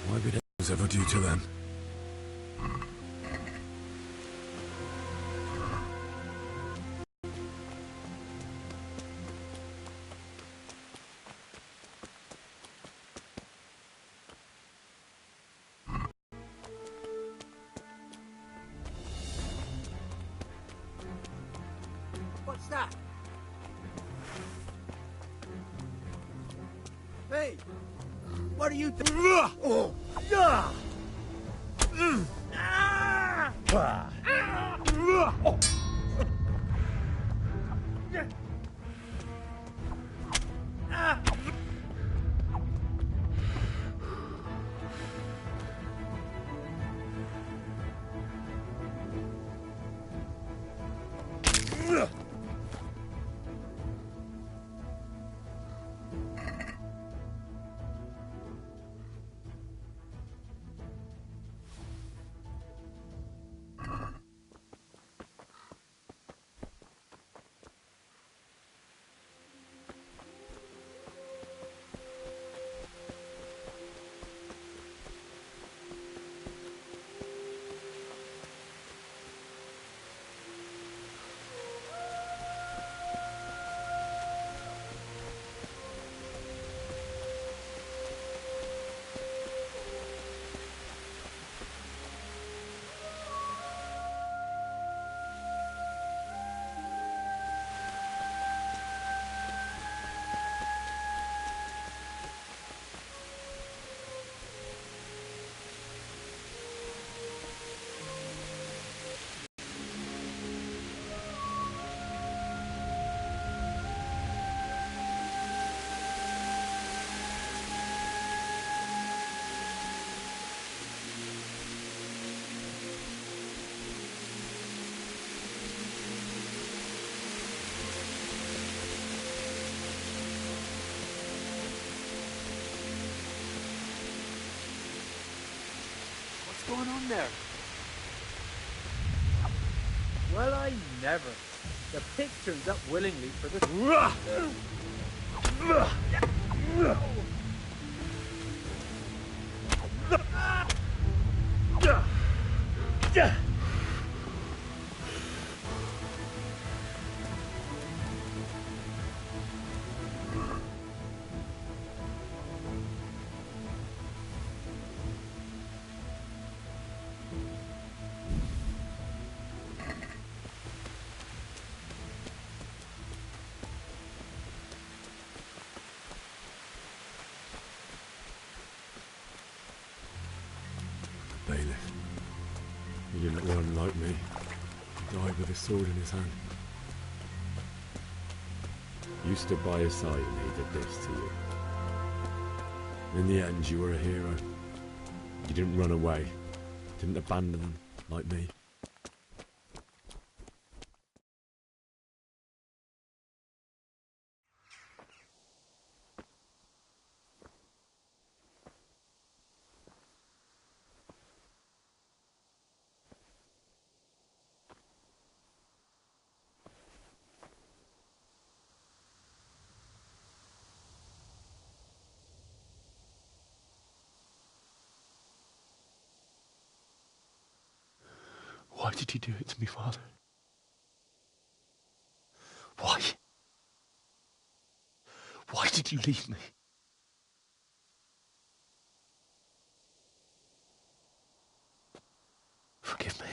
Why bid was ever due to them? What's that? Hey! What are you doing? Oh! Yeah! What's going on there? Well, I never. The pig turns up willingly for the... Bailiff. He didn't run like me. He died with a sword in his hand. You stood by his side and he did this to you. In the end, you were a hero. You didn't run away. Didn't abandon them like me. Why did you do it to me, Father? Why? Why did you leave me? Forgive me.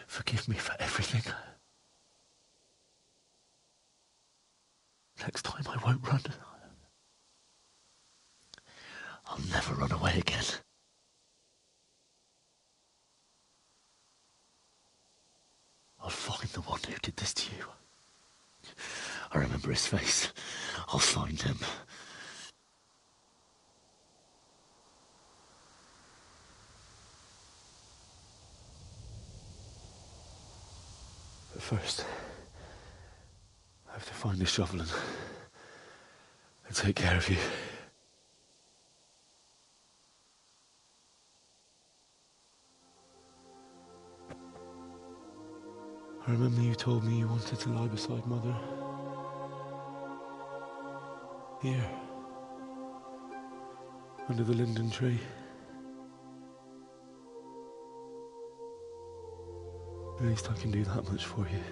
Forgive me for everything. Next time I won't run. I'll never run away again. I'll find the one who did this to you. I remember his face. I'll find him. But first, I have to find the shovel and take care of you. I remember you told me you wanted to lie beside Mother. Here. under the linden tree. At least I can do that much for you.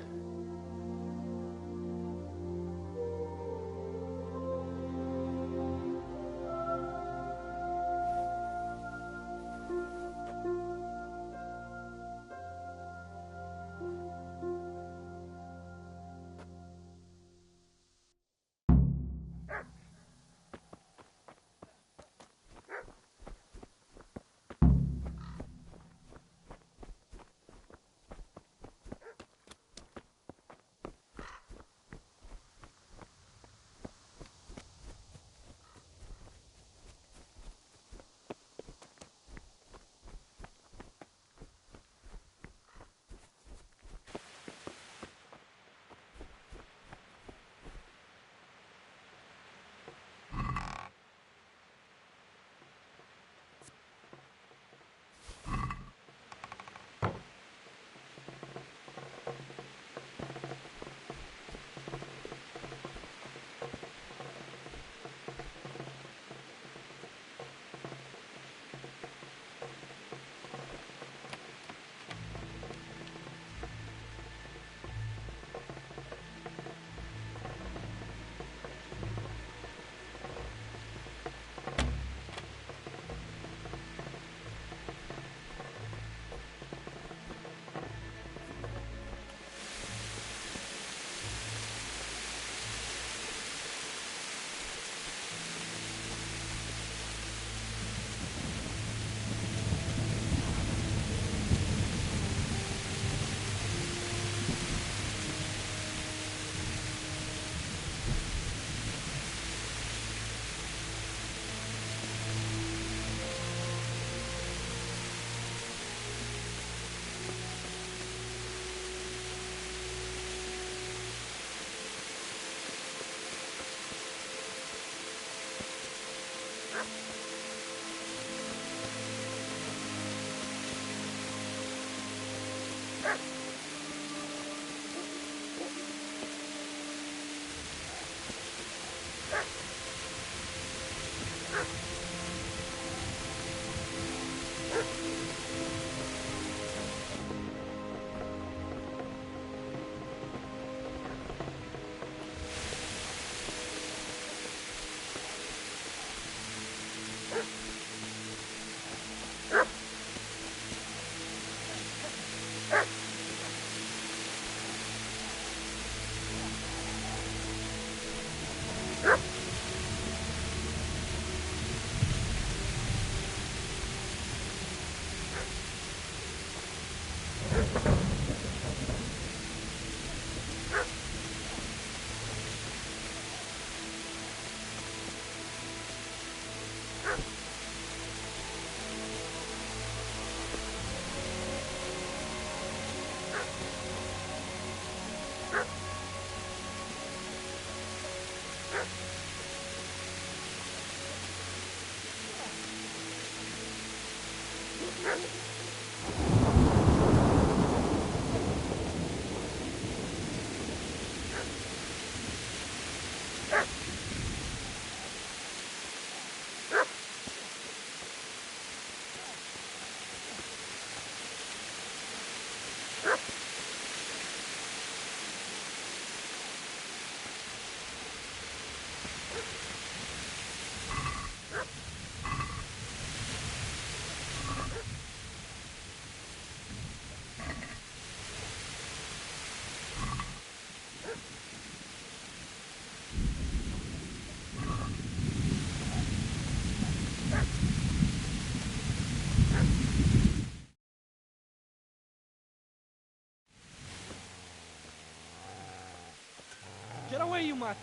Get away, you mutt!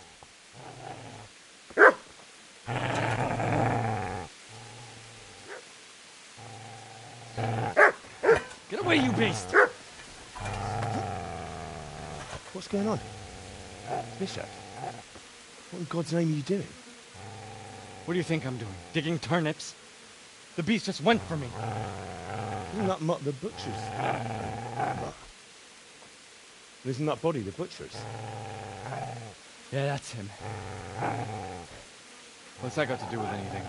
Get away, you beast! What's going on? Bishop? What in God's name are you doing? What do you think I'm doing? Digging turnips? The beast just went for me. Isn't that Mutt the butcher's? Isn't that body the butcher's? Yeah, that's him. What's that got to do with anything?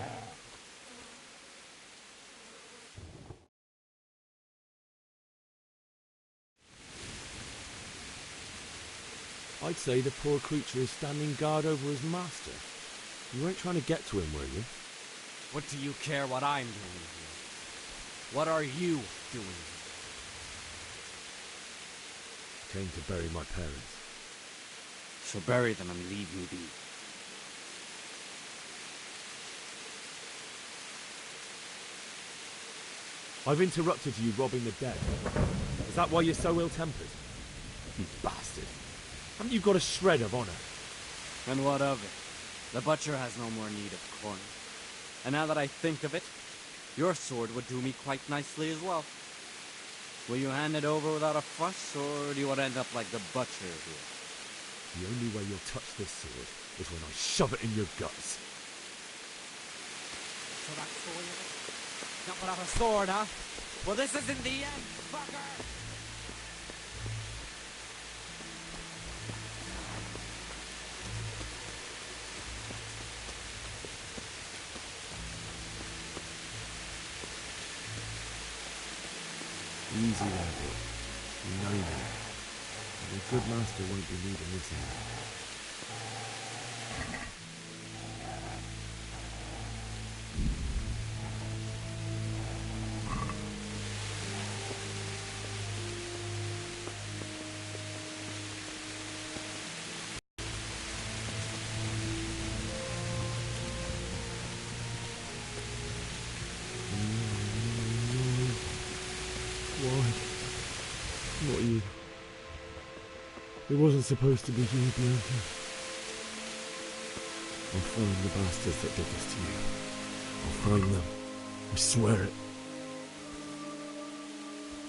I'd say the poor creature is standing guard over his master. You weren't trying to get to him, were you? What do you care what I'm doing here? What are you doing here? I came to bury my parents. So bury them and leave me be. I've interrupted you robbing the dead. Is that why you're so ill-tempered? You bastard. Haven't you got a shred of honor? And what of it? The butcher has no more need of corn. And now that I think of it, your sword would do me quite nicely as well. Will you hand it over without a fuss, or do you want to end up like the butcher here? The only way you'll touch this sword is when I shove it in your guts. So that's the way of it? Not without a sword, huh? Well, this isn't the end, fucker! Easy there, boy. You know me. Your good master won't be needing this anymore. Why? Not you. It wasn't supposed to be you, Bianca. I'll find the bastards that did this to you. I'll find them. I swear it.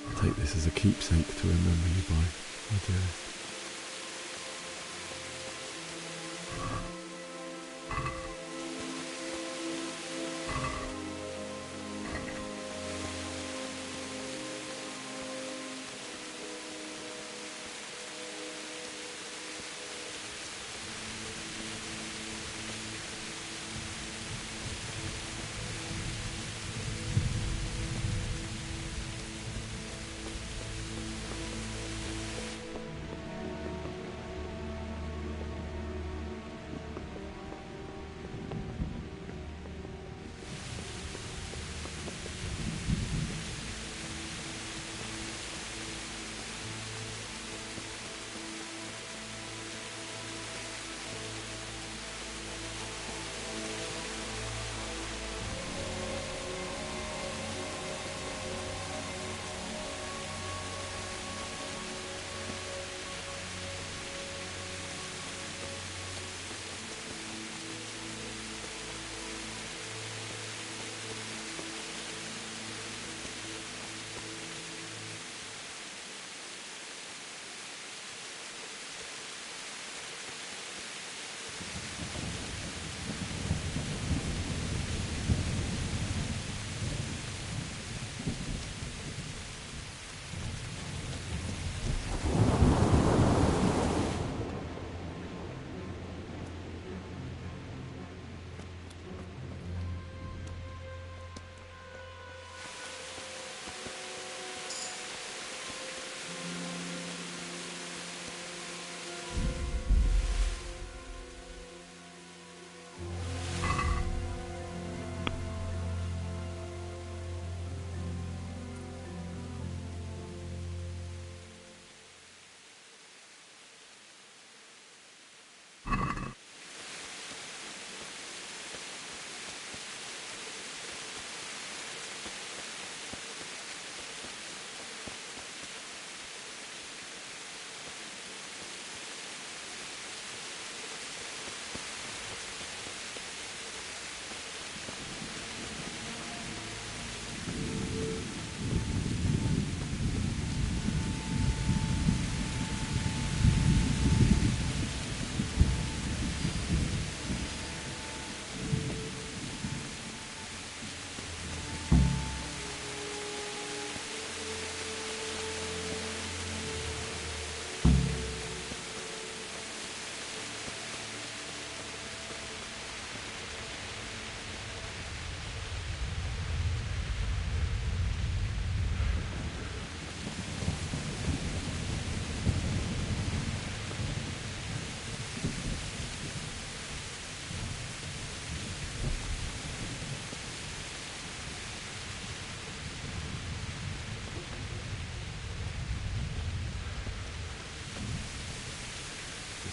I'll take this as a keepsake to remember you by, my dearest.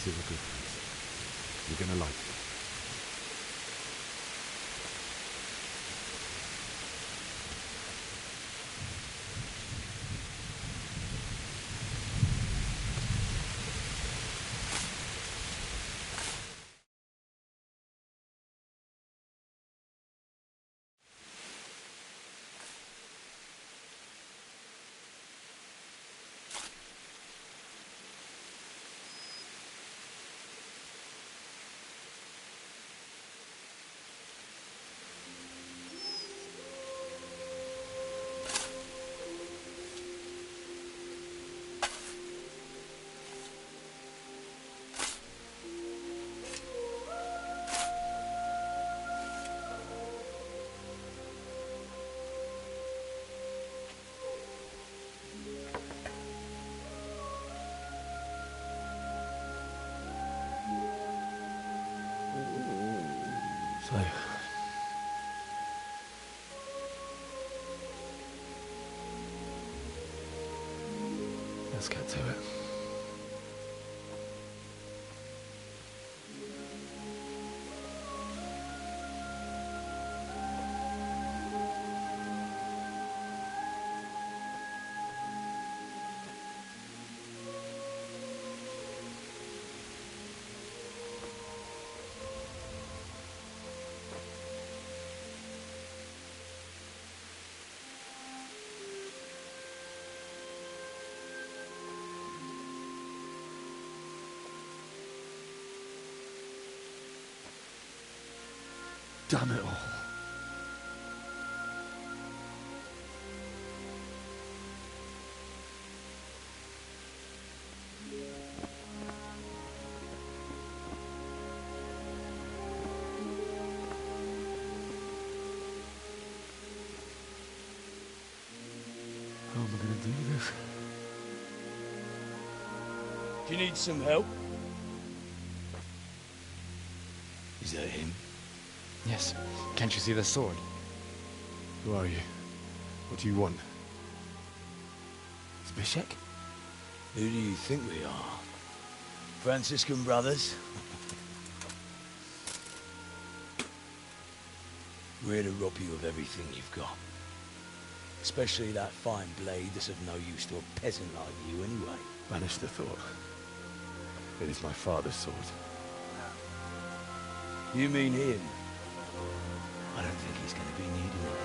This is a good place. You're gonna like it. So, let's get to it. Damn it all. How am I going to do this? Do you need some help? Is that him? Yes. Can't you see the sword? Who are you? What do you want? Zbyszek? Who do you think we are? Franciscan brothers? We're here to rob you of everything you've got. Especially that fine blade that's of no use to a peasant like you anyway. Banish the thought. It is my father's sword. You mean him? I don't think he's going to be needing it.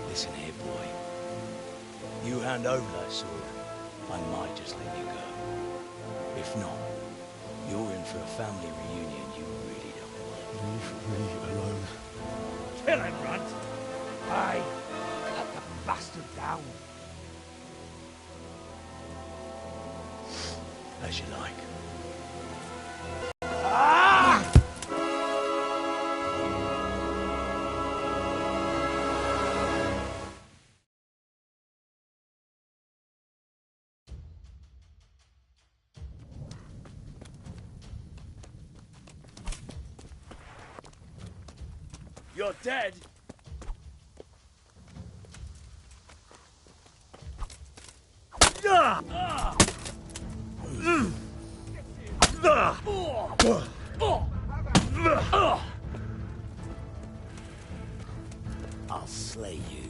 Listen here, boy. You hand over that sword, I might just let you go. If not, you're in for a family reunion you really don't want. Leave me alone. Kill him, Runt! Aye, cut the bastard down. As you like. You're dead? I'll slay you.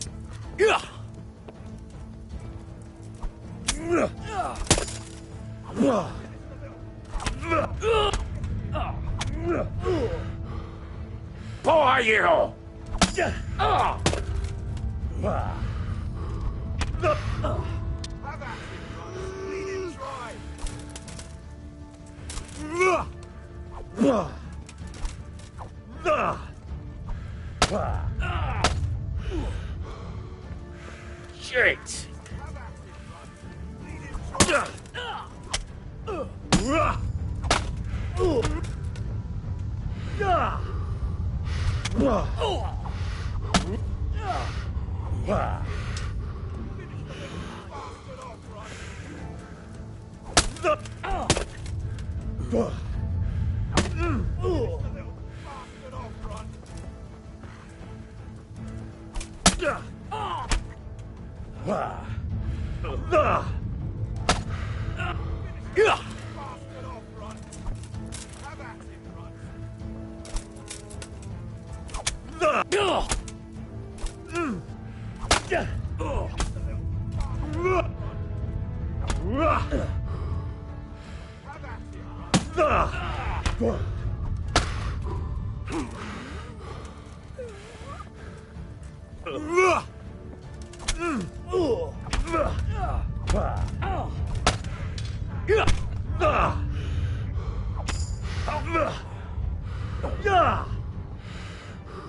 Who are you? Shit!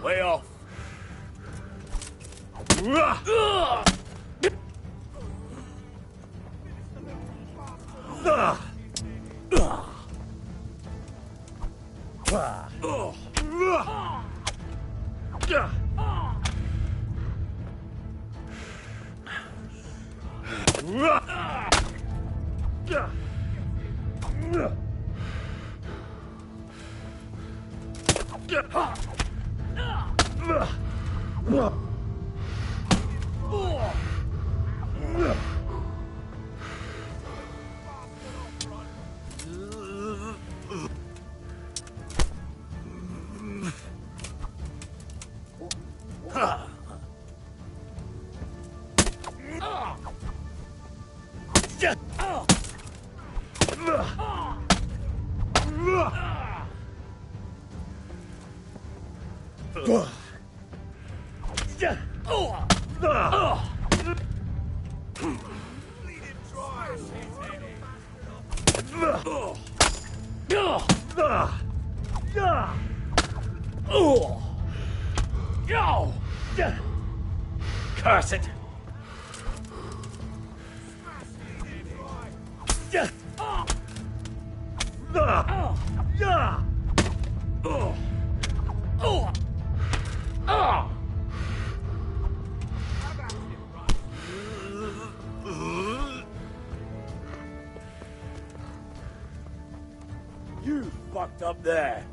Way off. Curse it! You fucked up there.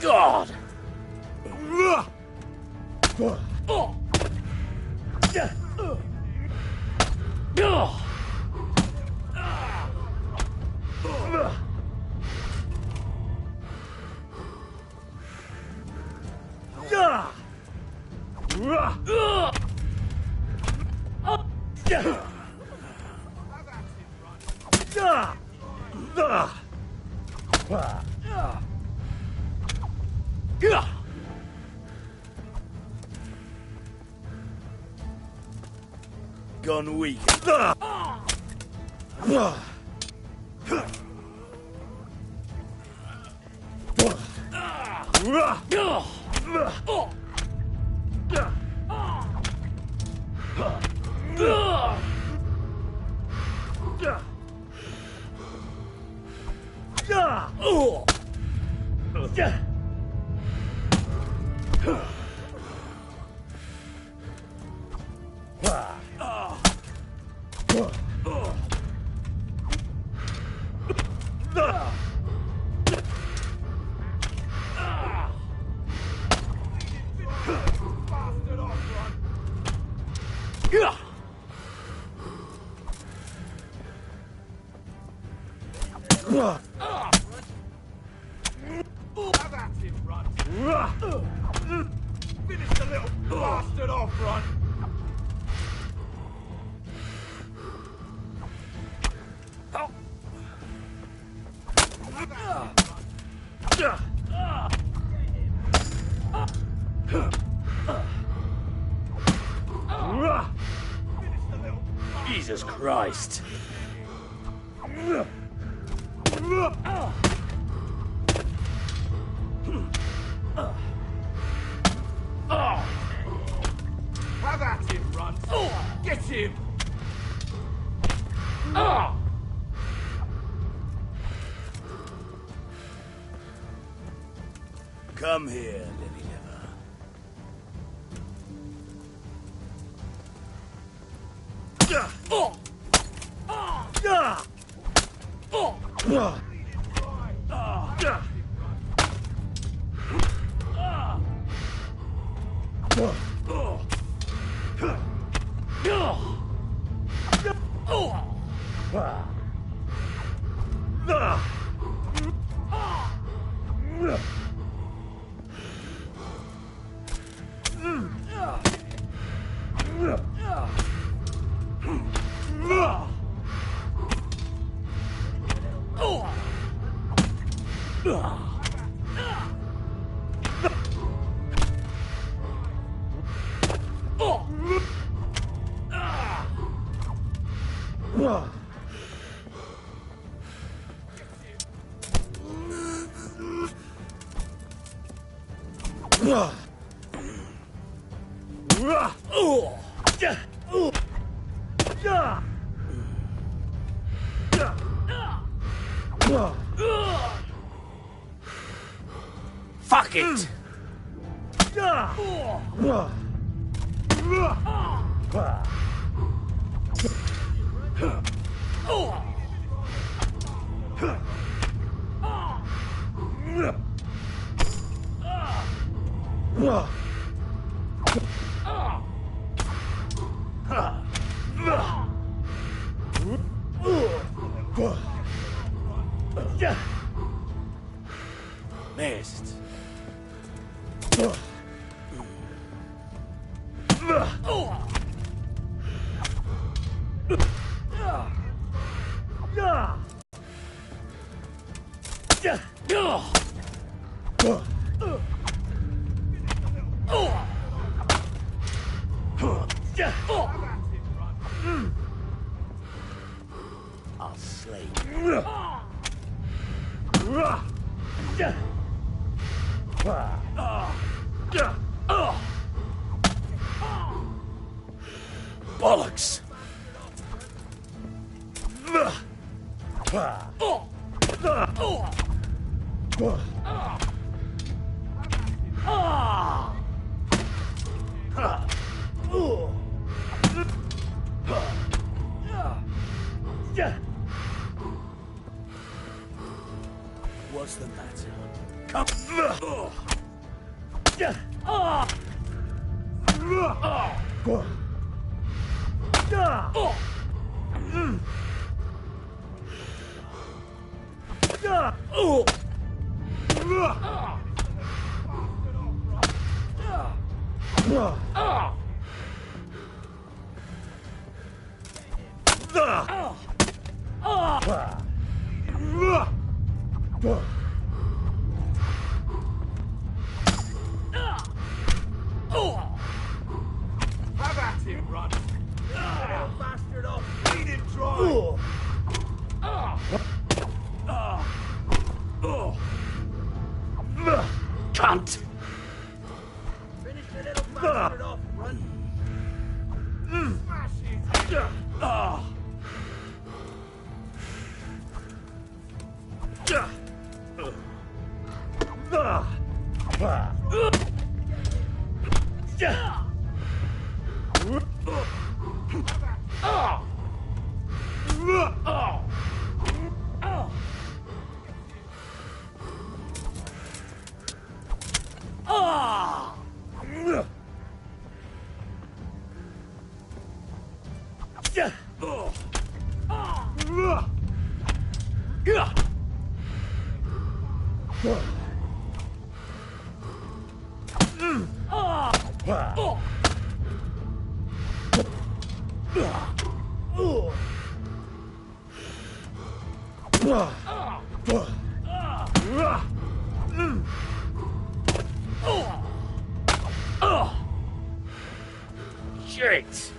God! Gone weak. Finish the little bastard off, Ron! Jesus Christ! Have at him, Runt. Get him. Come here, Lily Liver. Fuck it! Missed. I'll slay you. Bollocks! What's the matter? Come. Have at him, Runt. Get that bastard off. Bleed him dry. Cunt! Finish the little bastard off, Runt. Smash his head. Shit!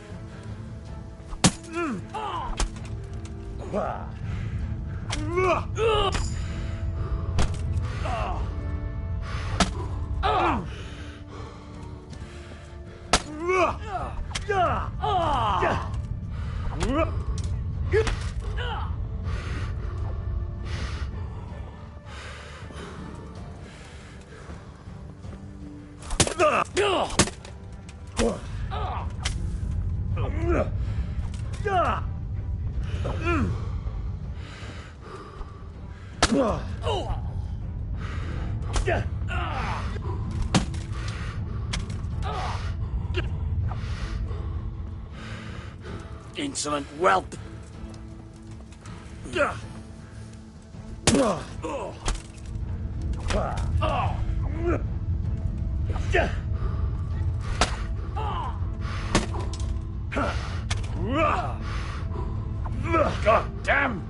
Insolent whelp! God damn!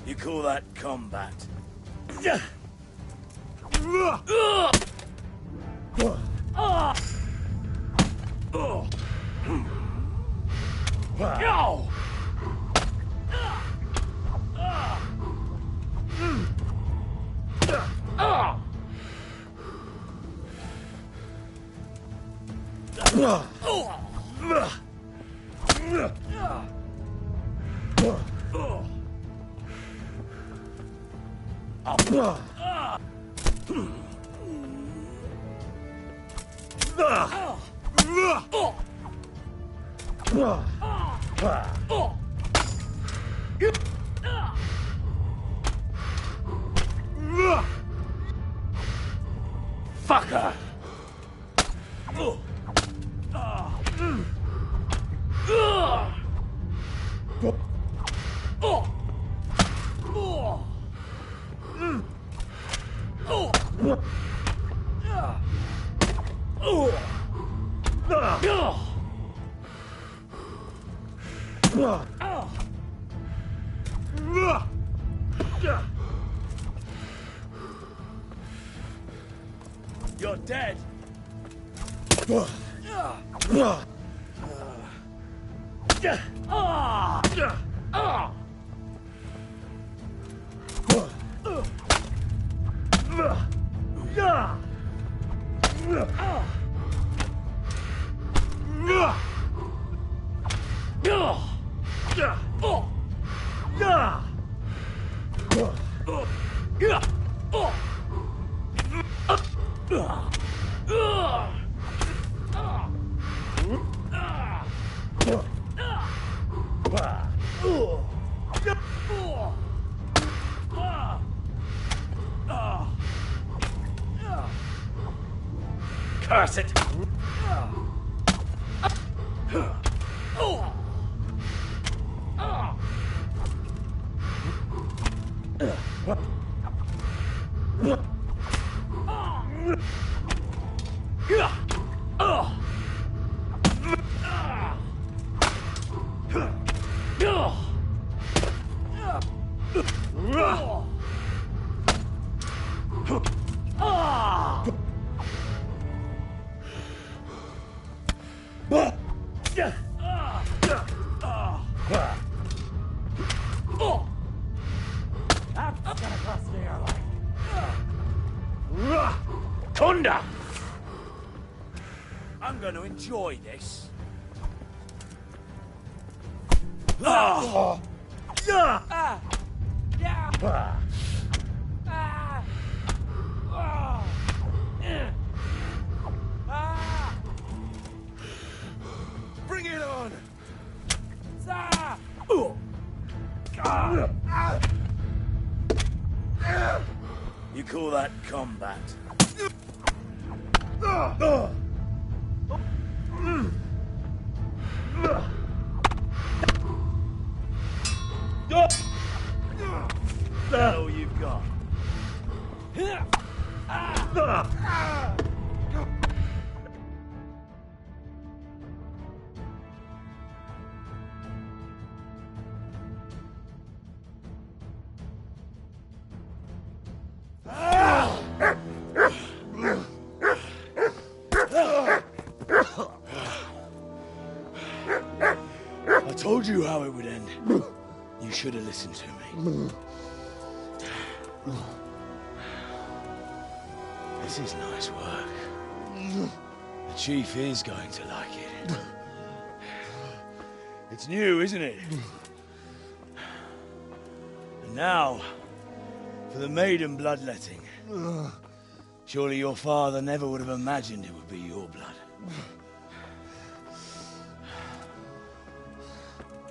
You call that combat? Fucker! You're dead. Curse it! Thunder! I'm going to enjoy this. Bring it on! You call that combat? That's all you've got. I told you how it would end. You should have listened to me. This is nice work. The Chief is going to like it. It's new, isn't it? And now, for the maiden bloodletting. Surely your father never would have imagined it would be your blood.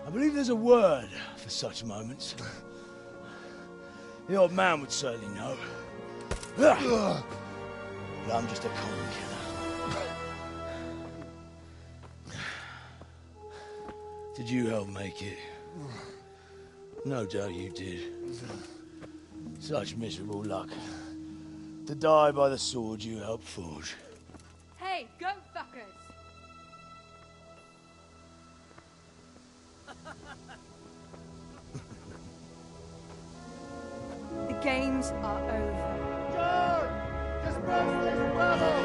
I believe there's a word for such moments. The old man would certainly know. But I'm just a common killer. Did you help make it? No doubt you did. Such miserable luck. To die by the sword you helped forge. Hey, go fuckers! The games are over. George! Disperse this rebel!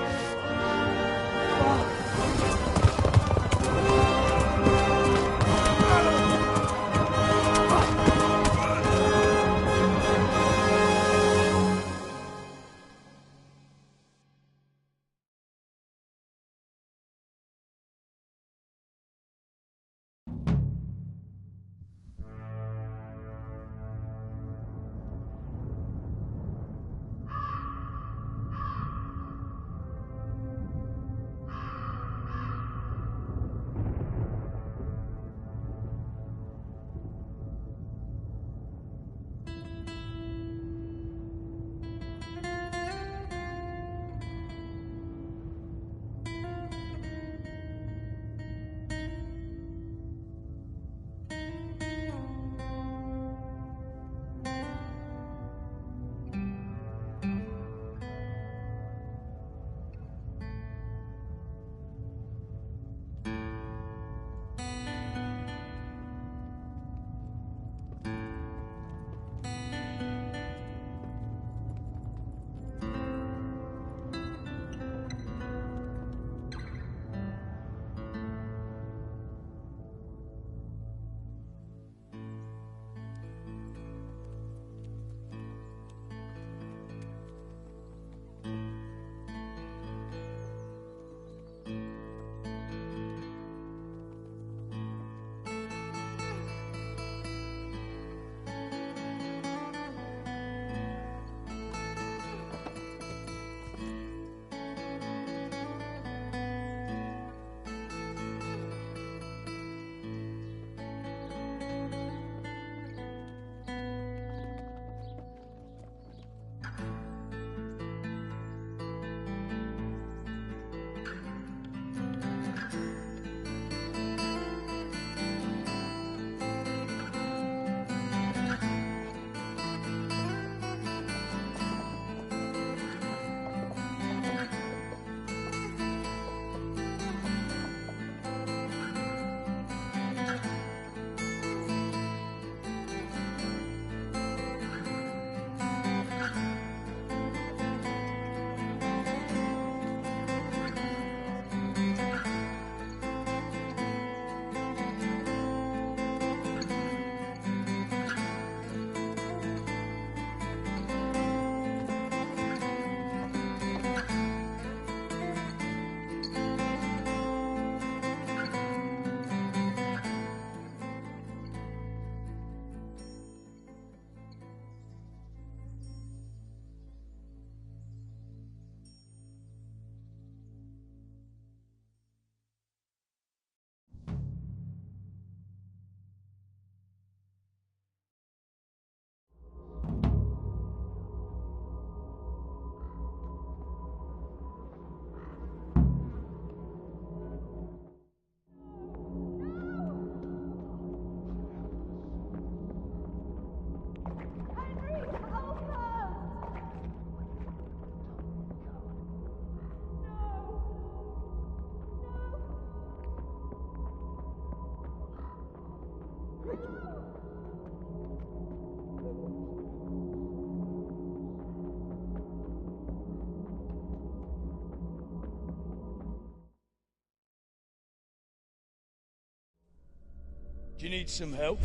Do you need some help?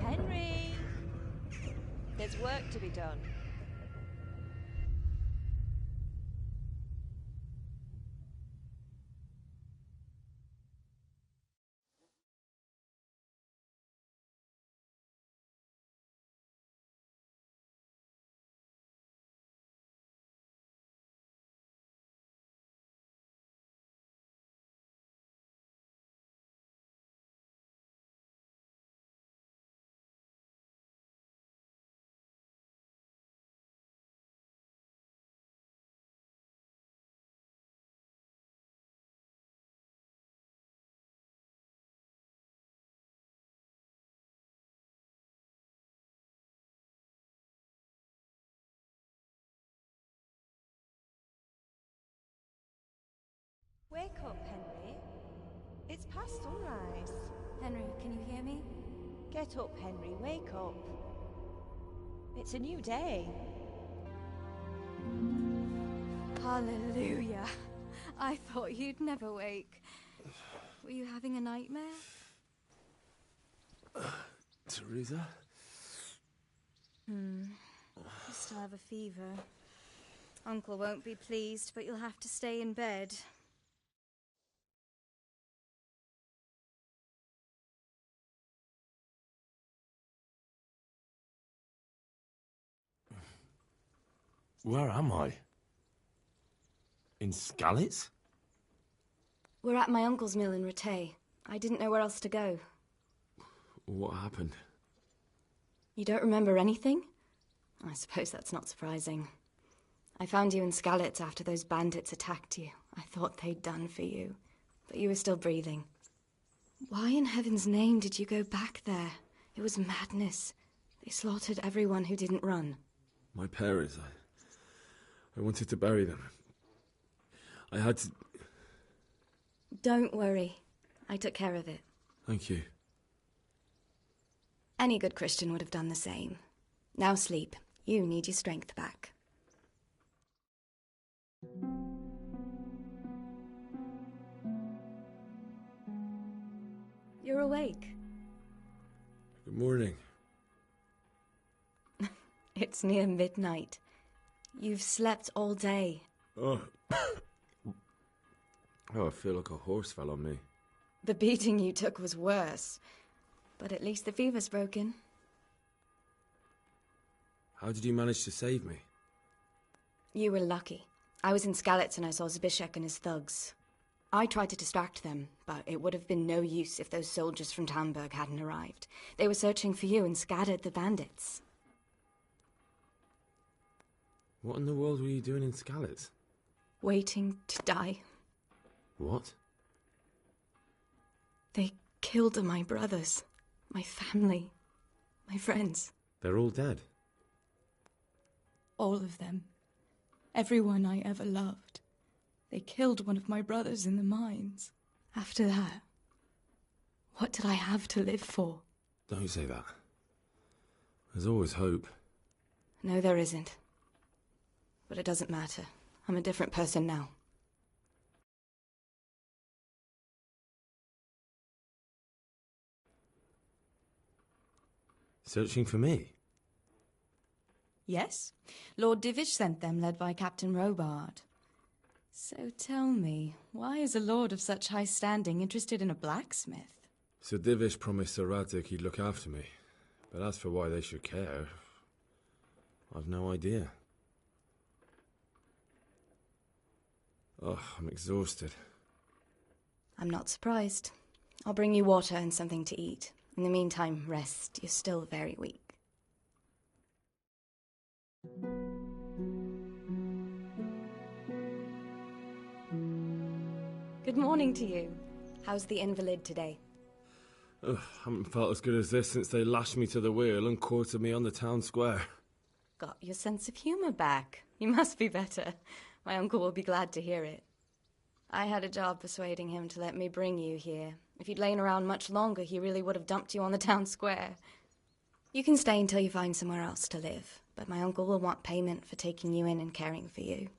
Henry! There's work to be done. Wake up, Henry. It's past sunrise. Henry, can you hear me? Get up, Henry. Wake up. It's a new day. Hallelujah. I thought you'd never wake. Were you having a nightmare? Teresa? You still have a fever. Uncle won't be pleased, but you'll have to stay in bed. Where am I? In Skalitz? We're at my uncle's mill in Rattay. I didn't know where else to go. What happened? You don't remember anything? I suppose that's not surprising. I found you in Skalitz after those bandits attacked you. I thought they'd done for you, but you were still breathing. Why in heaven's name did you go back there? It was madness. They slaughtered everyone who didn't run. My parents, I wanted to bury them. I had to... Don't worry. I took care of it. Thank you. Any good Christian would have done the same. Now sleep. You need your strength back. You're awake. Good morning. It's near midnight. You've slept all day. Oh. Oh, I feel like a horse fell on me. The beating you took was worse. But at least the fever's broken. How did you manage to save me? You were lucky. I was in Skalitz and I saw Zbyszek and his thugs. I tried to distract them, but it would have been no use if those soldiers from Tamburg hadn't arrived. They were searching for you and scattered the bandits. What in the world were you doing in Skalitz? Waiting to die. What? They killed my brothers, my family, my friends. They're all dead. All of them. Everyone I ever loved. They killed one of my brothers in the mines. After that, what did I have to live for? Don't say that. There's always hope. No, there isn't. But it doesn't matter. I'm a different person now. Searching for me? Yes. Lord Divish sent them, led by Captain Robard. So tell me, why is a lord of such high standing interested in a blacksmith? Sir Divish promised Sir Radzig he'd look after me. But as for why they should care, I've no idea. Oh, I'm exhausted. I'm not surprised. I'll bring you water and something to eat. In the meantime, rest. You're still very weak. Good morning to you. How's the invalid today? Ugh, haven't felt as good as this since they lashed me to the wheel and quartered me on the town square. Got your sense of humour back. You must be better. My uncle will be glad to hear it. I had a job persuading him to let me bring you here. If you'd lain around much longer, he really would have dumped you on the town square. You can stay until you find somewhere else to live, but my uncle will want payment for taking you in and caring for you.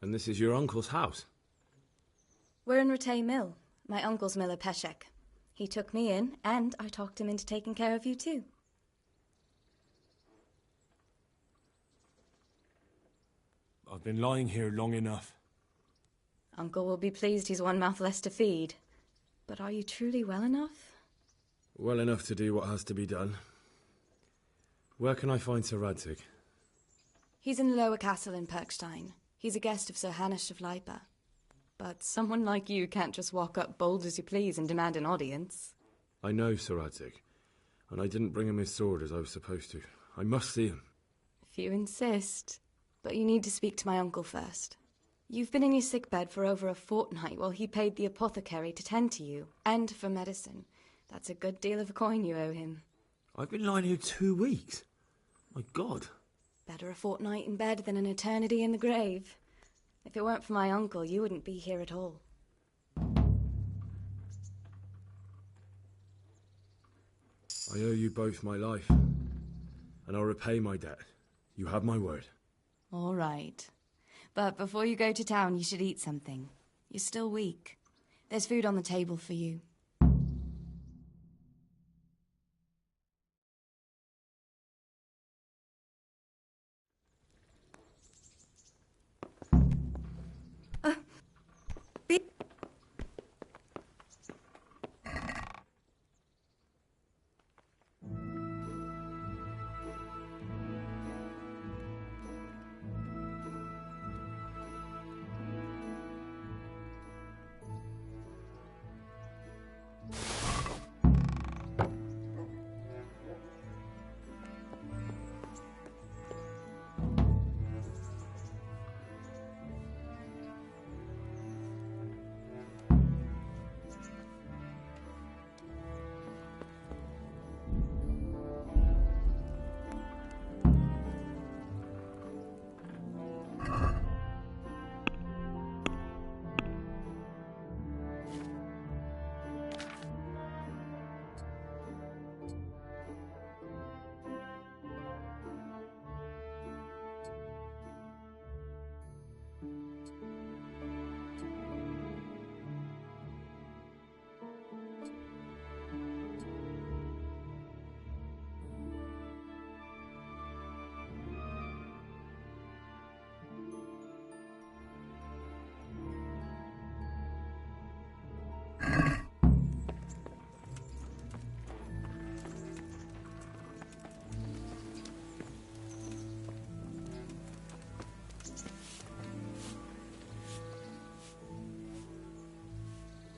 And this is your uncle's house? We're in Rattay Mill. My uncle's miller Peshek. He took me in, and I talked him into taking care of you too. I've been lying here long enough. Uncle will be pleased he's one mouth less to feed. But are you truly well enough? Well enough to do what has to be done. Where can I find Sir Radzig? He's in the lower castle in Perkstein. He's a guest of Sir Hanush of Leipa. But someone like you can't just walk up bold as you please and demand an audience. I know Sir Radzig, and I didn't bring him his sword as I was supposed to. I must see him. If you insist. But you need to speak to my uncle first. You've been in your sickbed for over a fortnight while he paid the apothecary to tend to you, and for medicine. That's a good deal of coin you owe him. I've been lying here 2 weeks. My God. Better a fortnight in bed than an eternity in the grave. If it weren't for my uncle, you wouldn't be here at all. I owe you both my life, and I'll repay my debt. You have my word. All right. But before you go to town, you should eat something. You're still weak. There's food on the table for you.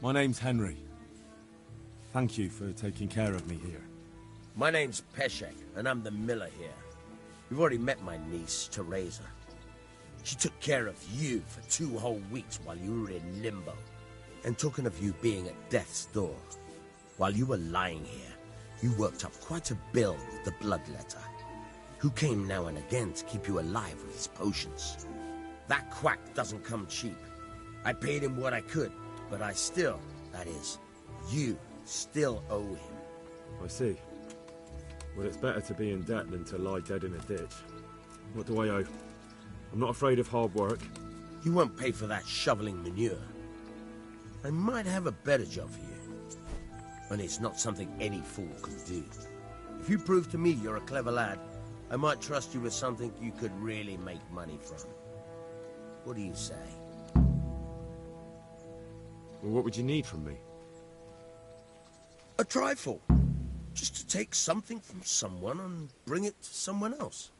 My name's Henry. Thank you for taking care of me here. My name's Peshek, and I'm the miller here. You've already met my niece, Teresa. She took care of you for 2 whole weeks while you were in limbo. And talking of you being at death's door, while you were lying here, you worked up quite a bill with the bloodletter, who came now and again to keep you alive with his potions. That quack doesn't come cheap. I paid him what I could, but I still, that is, you still owe him. I see. Well, it's better to be in debt than to lie dead in a ditch. What do I owe? I'm not afraid of hard work. You won't pay for that shoveling manure. I might have a better job for you. And it's not something any fool could do. If you prove to me you're a clever lad, I might trust you with something you could really make money from. What do you say? Well, what would you need from me? A trifle. Just to take something from someone and bring it to someone else.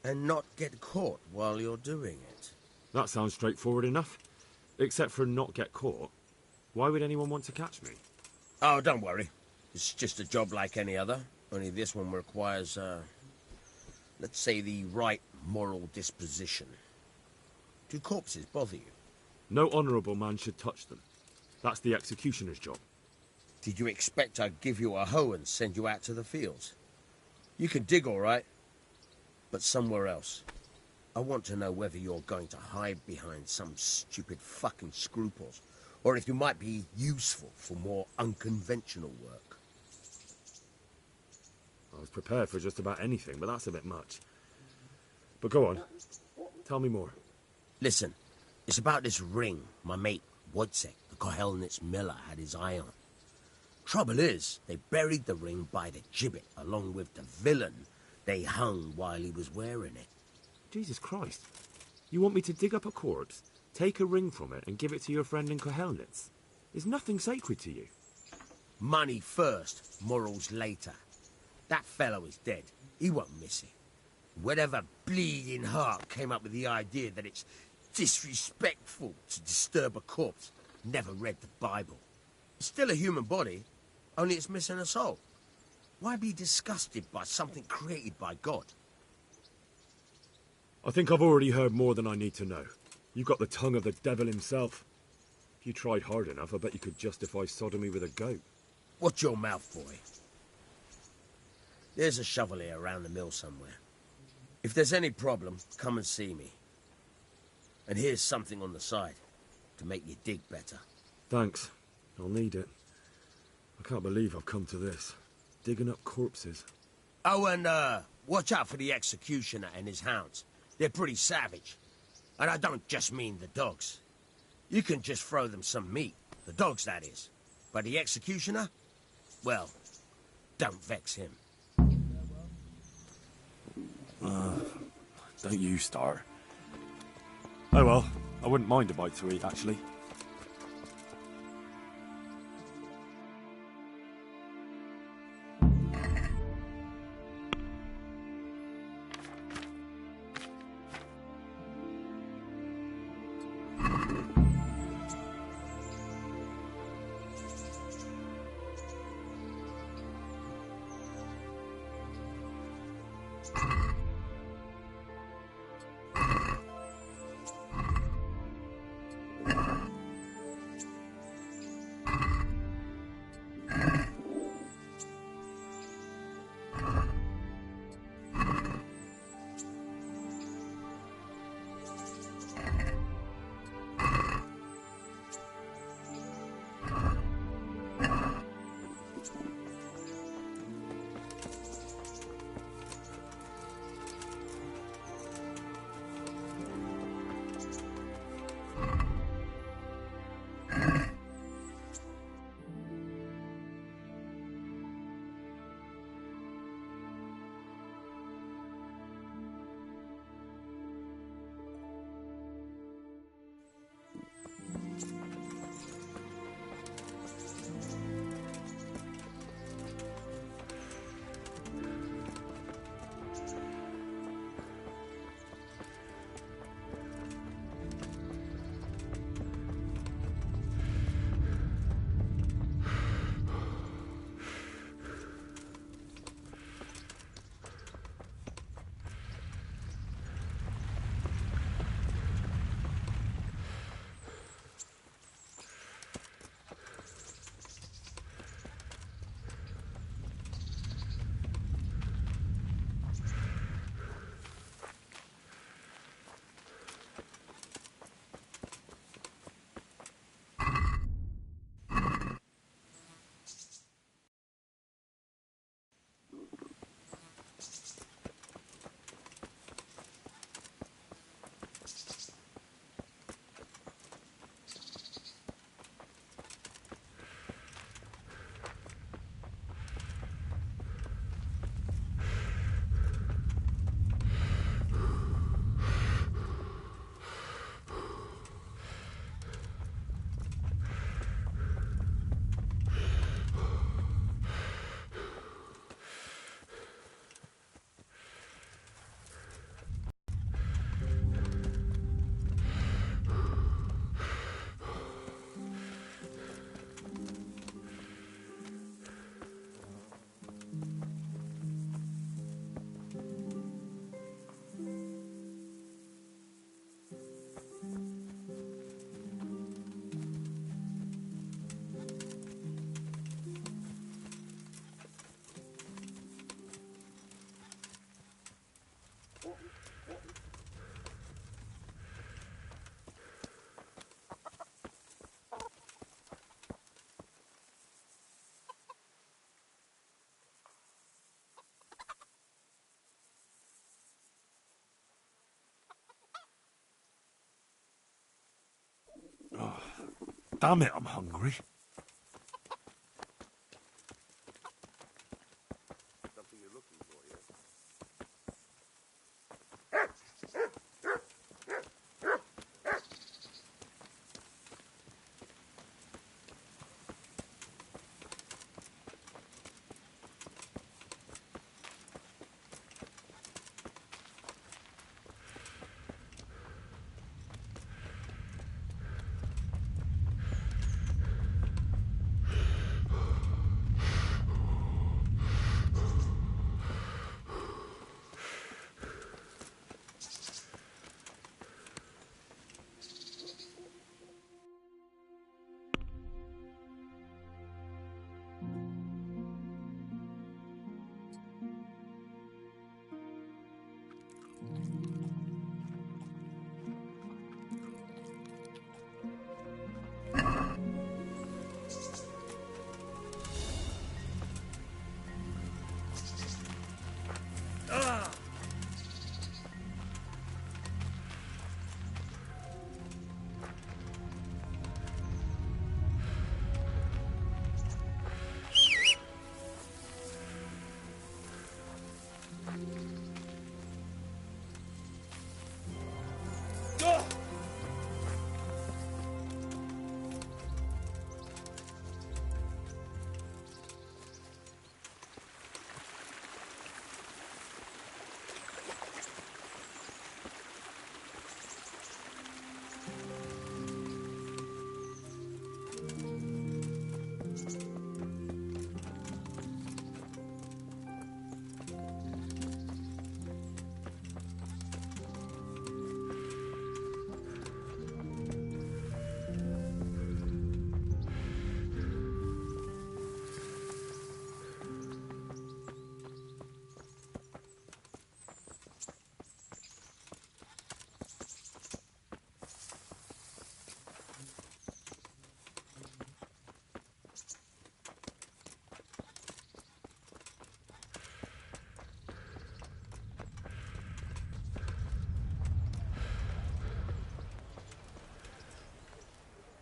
And not get caught while you're doing it. That sounds straightforward enough. Except for not get caught. Why would anyone want to catch me? Oh, don't worry. It's just a job like any other. Only this one requires, let's say the right moral disposition. Do corpses bother you? No honourable man should touch them. That's the executioner's job. Did you expect I'd give you a hoe and send you out to the fields? You can dig all right, but somewhere else. I want to know whether you're going to hide behind some stupid fucking scruples, or if you might be useful for more unconventional work. I was prepared for just about anything, but that's a bit much. But go on. Tell me more. Listen, it's about this ring my mate Wojciech, the Kohelnitz miller, had his eye on. Trouble is, they buried the ring by the gibbet, along with the villain they hung while he was wearing it. Jesus Christ. You want me to dig up a corpse, take a ring from it, and give it to your friend in Kohelnitz? Is nothing sacred to you? Money first, morals later. That fellow is dead. He won't miss it. Whatever bleeding heart came up with the idea that it's disrespectful to disturb a corpse never read the Bible. It's still a human body, only it's missing a soul. Why be disgusted by something created by God? I think I've already heard more than I need to know. You've got the tongue of the devil himself. If you tried hard enough, I bet you could justify sodomy with a goat. Watch your mouth, boy. There's a shovel here around the mill somewhere. If there's any problem, come and see me. And here's something on the side to make you dig better. Thanks. I'll need it. I can't believe I've come to this. Digging up corpses. Oh, and watch out for the executioner and his hounds. They're pretty savage. And I don't just mean the dogs. You can just throw them some meat. The dogs, that is. But the executioner? Well, don't vex him. Don't you start. Oh well, I wouldn't mind a bite to eat, actually. Damn it, I'm hungry.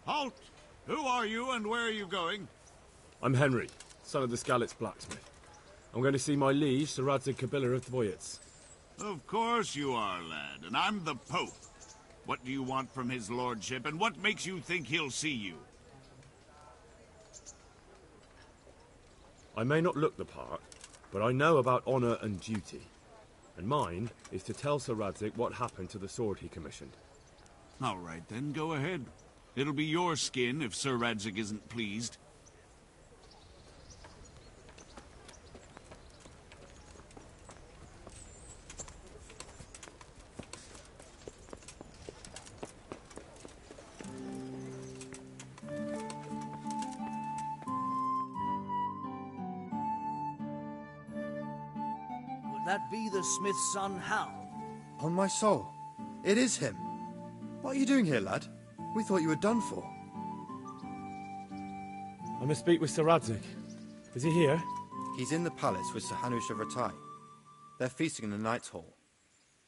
Halt! Who are you and where are you going? I'm Henry, son of the Skalitz blacksmith. I'm going to see my liege, Sir Radzig Kobyla of Dvoyitz. Of course you are, lad, and I'm the Pope. What do you want from his lordship, and what makes you think he'll see you? I may not look the part, but I know about honor and duty. And mine is to tell Sir Radzig what happened to the sword he commissioned. All right, then, go ahead. It'll be your skin if Sir Radzig isn't pleased. Could that be the smith's son, Hal? On my soul, it is him. What are you doing here, lad? We thought you were done for. I must speak with Sir Radzig. Is he here? He's in the palace with Sir Hanush of Rattay. They're feasting in the Knight's Hall.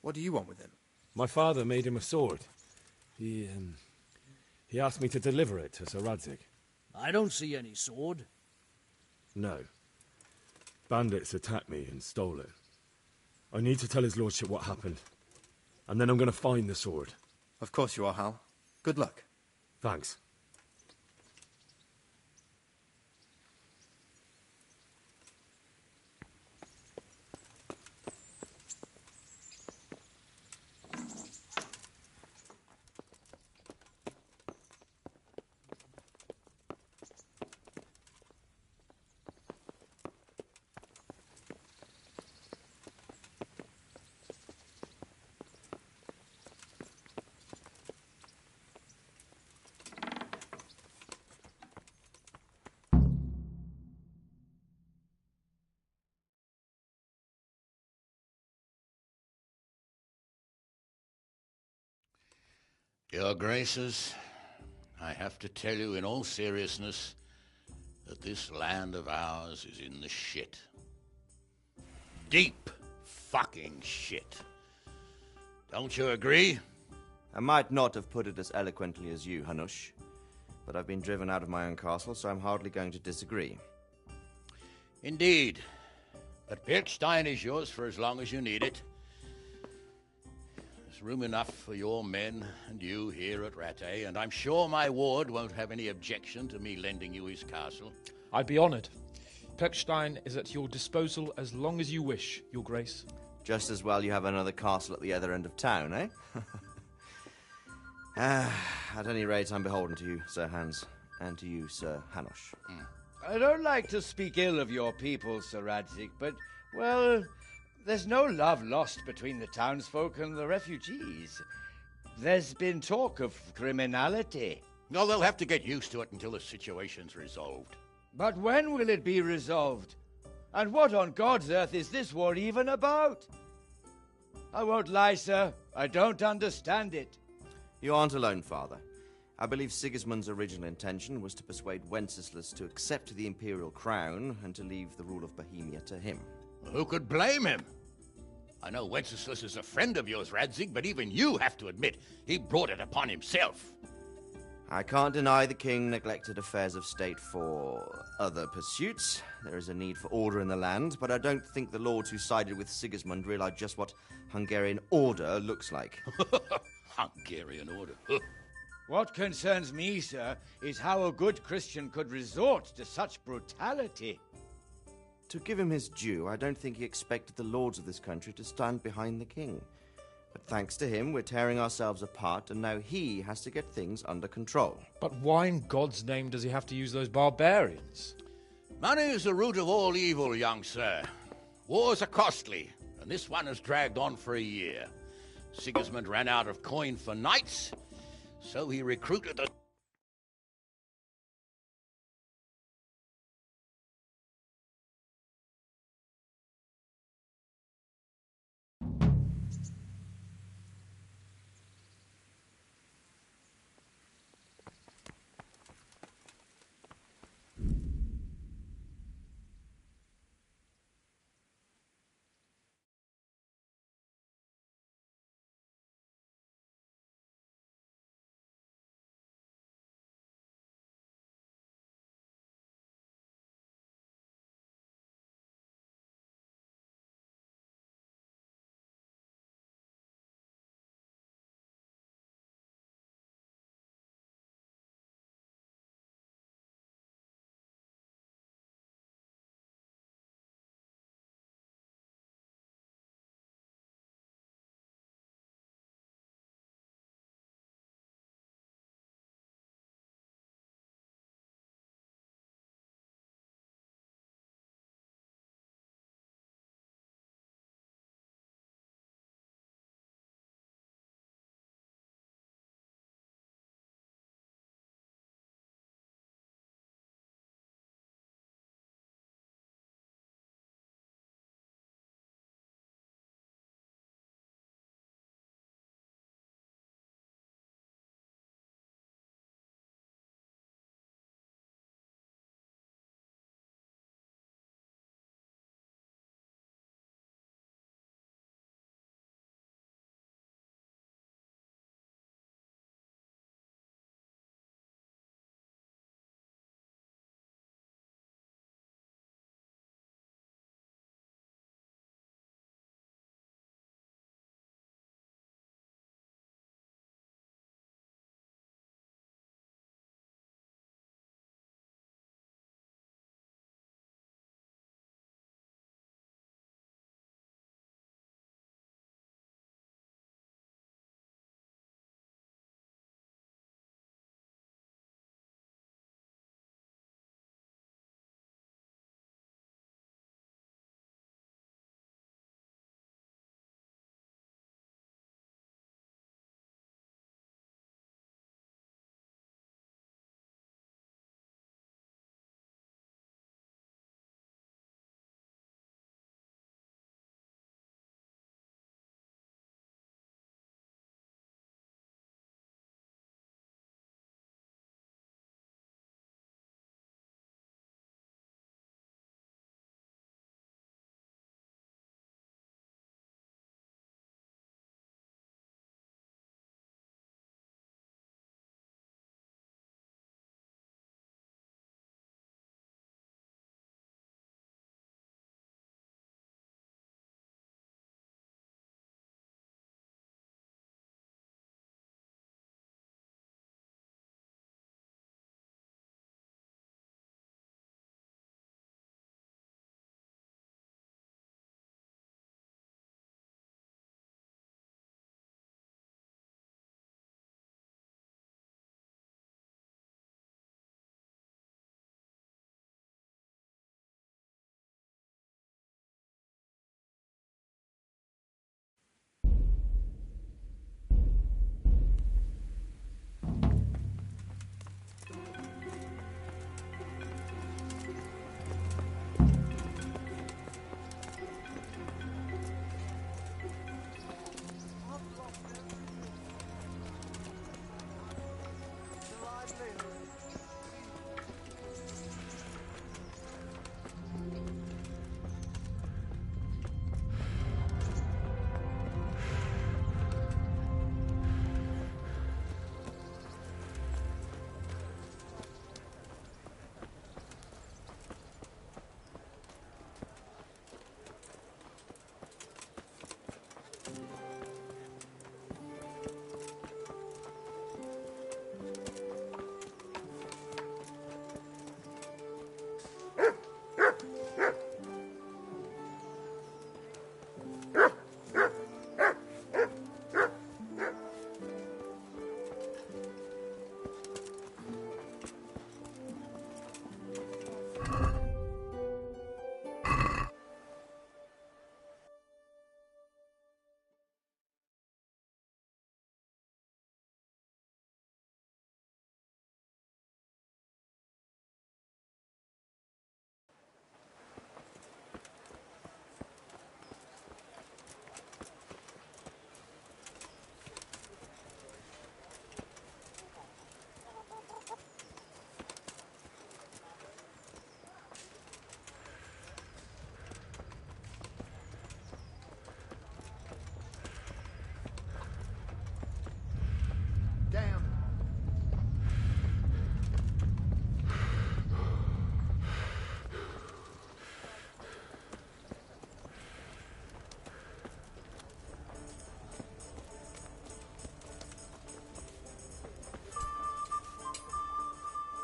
What do you want with him? My father made him a sword. He asked me to deliver it to Sir Radzig. I don't see any sword. No. Bandits attacked me and stole it. I need to tell his lordship what happened. And then I'm going to find the sword. Of course you are, Hal. Good luck. Thanks. Your Graces, I have to tell you in all seriousness that this land of ours is in the shit. Deep fucking shit. Don't you agree? I might not have put it as eloquently as you, Hanush, but I've been driven out of my own castle, so I'm hardly going to disagree. Indeed. But Pirkstein is yours for as long as you need it. There's room enough for your men and you here at Rattay, and I'm sure my ward won't have any objection to me lending you his castle. I'd be honoured. Pirkstein is at your disposal as long as you wish, Your Grace. Just as well you have another castle at the other end of town, eh? At any rate, I'm beholden to you, Sir Hans, and to you, Sir Hanush. I don't like to speak ill of your people, Sir Radzig, but, well, there's no love lost between the townsfolk and the refugees. There's been talk of criminality. No, they'll have to get used to it until the situation's resolved. But when will it be resolved? And what on God's earth is this war even about? I won't lie, sir. I don't understand it. You aren't alone, Father. I believe Sigismund's original intention was to persuade Wenceslas to accept the imperial crown and to leave the rule of Bohemia to him. Who could blame him? I know Wenceslas is a friend of yours, Radzig, but even you have to admit he brought it upon himself. I can't deny the king neglected affairs of state for other pursuits. There is a need for order in the land, but I don't think the lords who sided with Sigismund realized just what Hungarian order looks like. Hungarian order? What concerns me, sir, is how a good Christian could resort to such brutality. To give him his due, I don't think he expected the lords of this country to stand behind the king. But thanks to him, we're tearing ourselves apart, and now he has to get things under control. But why in God's name does he have to use those barbarians? Money is the root of all evil, young sir. Wars are costly, and this one has dragged on for a year. Sigismund ran out of coin for knights, so he recruited the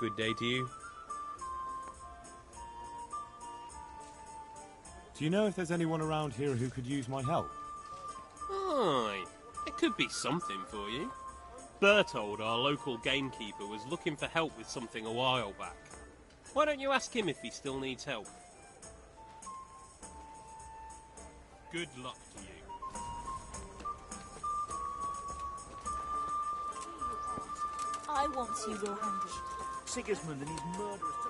Good day to you. Do you know if there's anyone around here who could use my help? Aye, it could be something for you. Bertold, our local gamekeeper, was looking for help with something a while back. Why don't you ask him if he still needs help? Good luck to you. I want to see your hand. Sigismund and his murderous